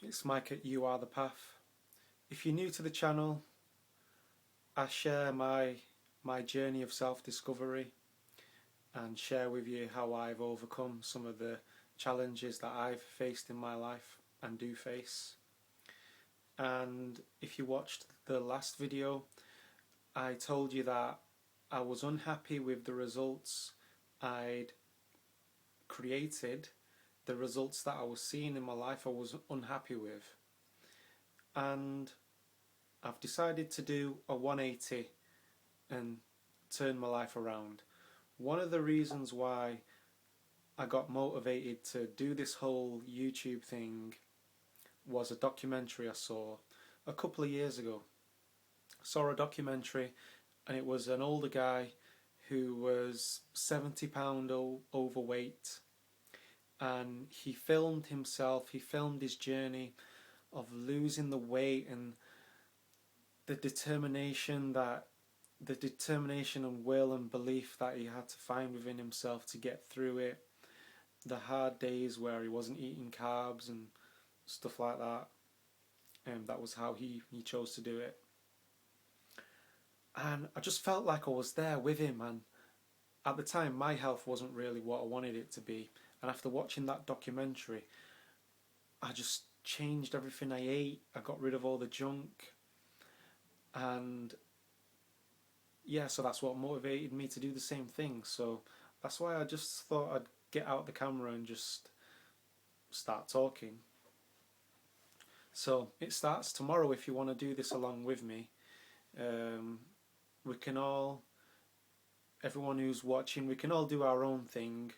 It's Mike at You Are The Path. If you're new to the channel, I share my journey of self-discovery and share with you how I've overcome some of the challenges that I've faced in my life and do face. And if you watched the last video, I told you that I was unhappy with the results I'd created, the results that I was seeing in my life I was unhappy with. And I've decided to do a 180 and turn my life around. One of the reasons why I got motivated to do this whole YouTube thing was a documentary I saw a couple of years ago. I saw a documentary and it was an older guy who was 70 pound overweight, and he filmed himself, he filmed his journey of losing the weight and the determination and will and belief that he had to find within himself to get through it, the hard days where he wasn't eating carbs and stuff like that, and that was how he chose to do it. And I just felt like I was there with him, and at the time my health wasn't really what I wanted it to be, and after watching that documentary I just changed everything I ate. I got rid of all the junk, and yeah, so that's what motivated me to do the same thing. So that's why I just thought I'd get out the camera and just start talking. So it starts tomorrow if you want to do this along with me. We can all, everyone who's watching, we can all do our own thing,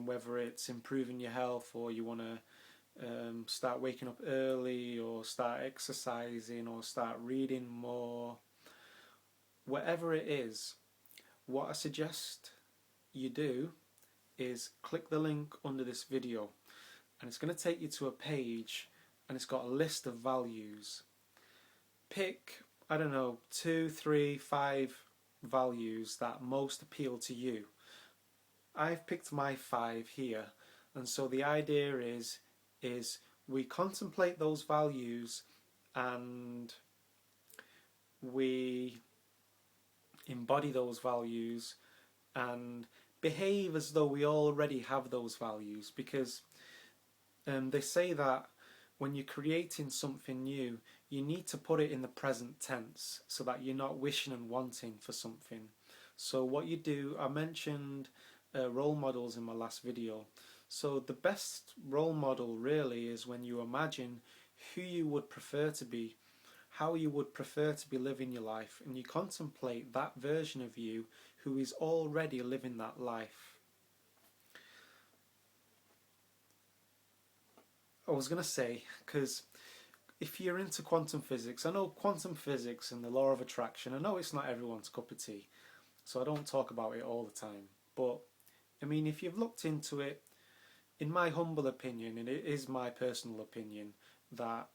whether it's improving your health or you want to start waking up early or start exercising or start reading more. Whatever it is, what I suggest you do is click the link under this video, and it's going to take you to a page and it's got a list of values. Pick, I don't know, 2, 3, 5 values that most appeal to you. I've picked my 5 here, and so the idea is we contemplate those values and we embody those values and behave as though we already have those values, because they say that when you're creating something new you need to put it in the present tense so that you're not wishing and wanting for something. So what you do, I mentioned role models in my last video. So the best role model really is when you imagine who you would prefer to be, how you would prefer to be living your life, and you contemplate that version of you who is already living that life. I was going to say, because if you're into quantum physics, I know quantum physics and the law of attraction, I know it's not everyone's cup of tea, so I don't talk about it all the time, but I mean, if you've looked into it, in my humble opinion, and it is my personal opinion, that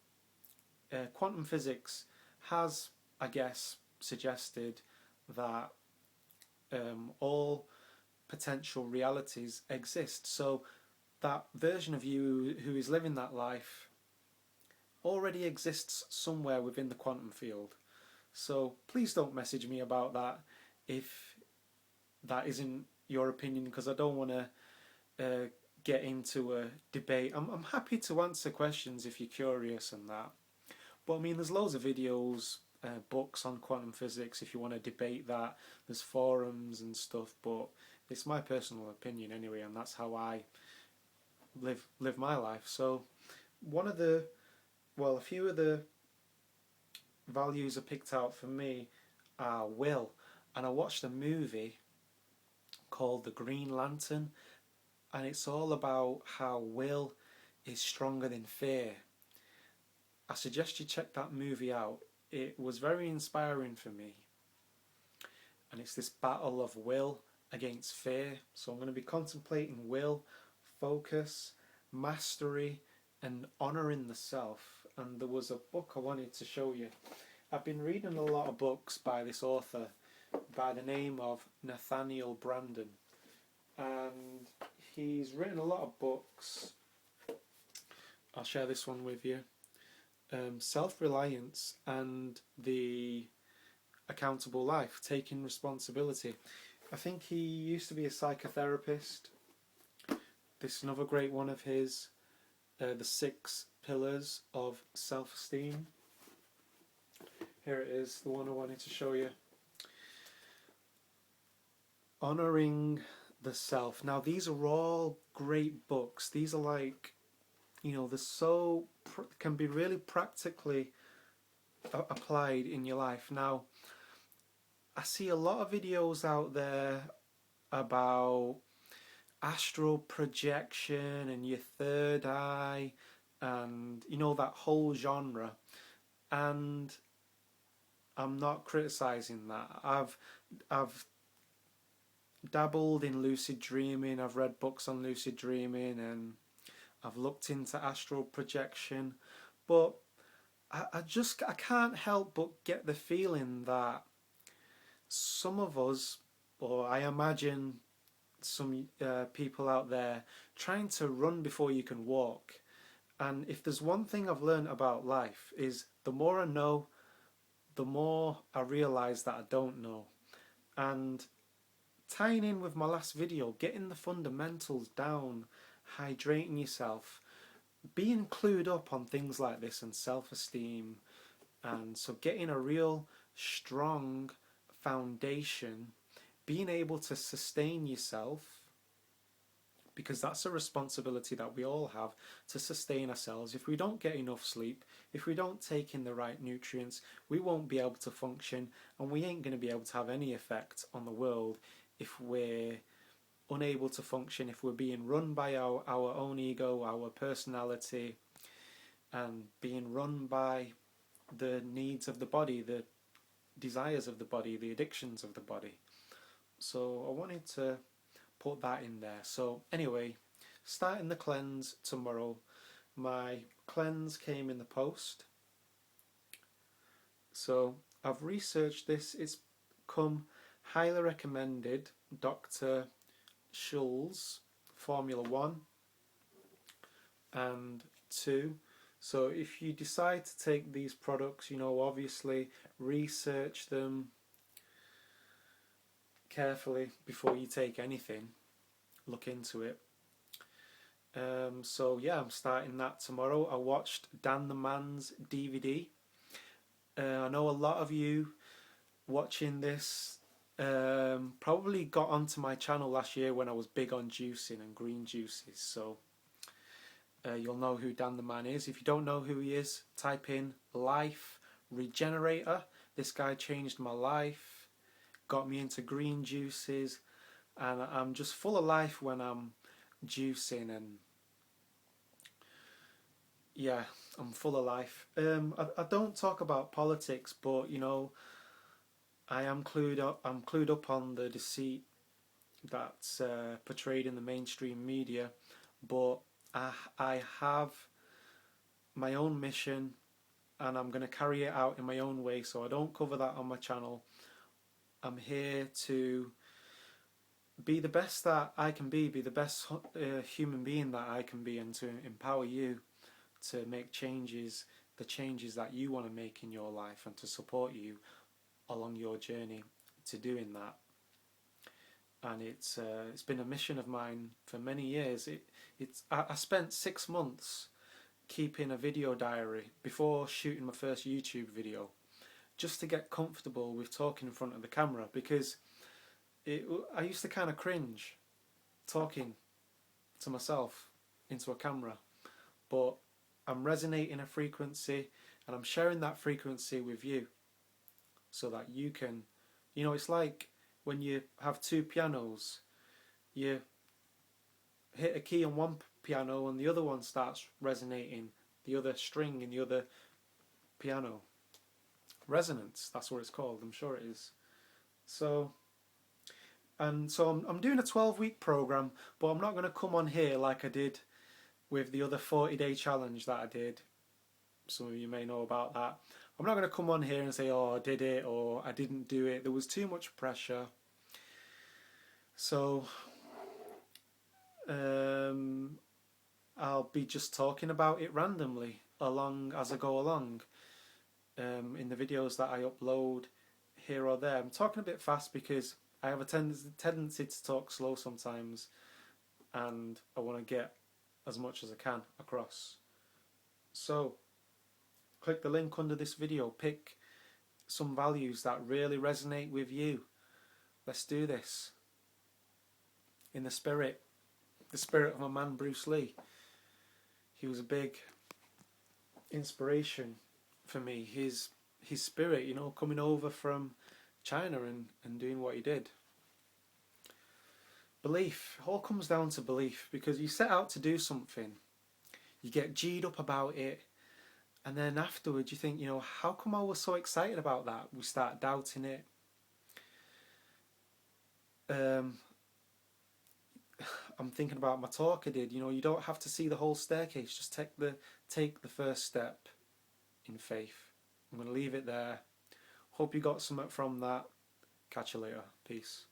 quantum physics has, I guess, suggested that all potential realities exist. So that version of you who is living that life already exists somewhere within the quantum field. So please don't message me about that if that isn't your opinion, because I don't want to get into a debate. I'm happy to answer questions if you're curious and that. But I mean, there's loads of videos, books on quantum physics if you want to debate that. There's forums and stuff, but it's my personal opinion anyway, and that's how I live my life. So a few of the values I picked out for me are will, and I watched a movie called The Green Lantern, and it's all about how will is stronger than fear. I suggest you check that movie out. It was very inspiring for me, and it's this battle of will against fear. So I'm going to be contemplating will, focus, mastery, and honouring the self. And there was a book I wanted to show you. I've been reading a lot of books by this author by the name of Nathaniel Branden, and he's written a lot of books I'll share this one with you. Self-reliance and the accountable life, taking responsibility. I think he used to be a psychotherapist. This is another great one of his, the 6 pillars of self-esteem. Here it is, the one I wanted to show you. Honouring the self. Now these are all great books. These are like, they're so, can be really practically applied in your life. Now, I see a lot of videos out there about astral projection and your third eye and that whole genre, and I'm not criticizing that. I've dabbled in lucid dreaming, I've read books on lucid dreaming, and I've looked into astral projection, but I can't help but get the feeling that some of us, or I imagine some people out there, trying to run before you can walk. And if there's one thing I've learned about life, is the more I know, the more I realise that I don't know. And tying in with my last video, getting the fundamentals down, hydrating yourself, being clued up on things like this and self-esteem, and so getting a real strong foundation, being able to sustain yourself, because that's a responsibility that we all have, to sustain ourselves. If we don't get enough sleep, if we don't take in the right nutrients, we won't be able to function, and we ain't going to be able to have any effect on the world if we're unable to function, if we're being run by our own ego, our personality, and being run by the needs of the body, the desires of the body, the addictions of the body. So I wanted to put that in there. So anyway, starting the cleanse tomorrow. My cleanse came in the post. So I've researched this. It's come highly recommended. Dr. Schulz, Formula 1 and 2. So if you decide to take these products, obviously research them carefully before you take anything. Look into it. So yeah, I'm starting that tomorrow. I watched Dan the Man's DVD. I know a lot of you watching this probably got onto my channel last year when I was big on juicing and green juices, so you'll know who Dan the Man is. If you don't know who he is, type in Life Regenerator. This guy changed my life, got me into green juices, and I'm just full of life when I'm juicing, and yeah, I'm full of life. I don't talk about politics, but I am clued up. I'm clued up on the deceit that's portrayed in the mainstream media, but I have my own mission, and I'm going to carry it out in my own way. So I don't cover that on my channel. I'm here to be the best that I can be the best human being that I can be, and to empower you to make changes, the changes that you want to make in your life, and to support you along your journey to doing that. And it's been a mission of mine for many years. I spent 6 months keeping a video diary before shooting my first YouTube video, just to get comfortable with talking in front of the camera, because I used to kind of cringe talking to myself into a camera, but I'm resonating a frequency, and I'm sharing that frequency with you so that you can, it's like when you have 2 pianos, you hit a key on one piano and the other one starts resonating, the other string in the other piano. Resonance, that's what it's called, I'm sure it is. So I'm doing a 12-week program, but I'm not going to come on here like I did with the other 40-day challenge that I did. Some of you may know about that. I'm not going to come on here and say, oh, I did it, or I didn't do it. There was too much pressure. So I I'll be just talking about it randomly along as I go along in the videos that I upload here or there. I'm talking a bit fast because I have a tendency to talk slow sometimes, and I want to get as much as I can across. So click the link under this video, pick some values that really resonate with you. Let's do this in the spirit of my man Bruce Lee. He was a big inspiration for me. His spirit, you know, coming over from China and doing what he did. Belief. It all comes down to belief, because you set out to do something, you get G'd up about it, and then afterwards you think, you know, how come I was so excited about that? We start doubting it. I'm thinking about my talk I did. You know, you don't have to see the whole staircase. Just take the first step in faith. I'm going to leave it there. Hope you got something from that. Catch you later. Peace.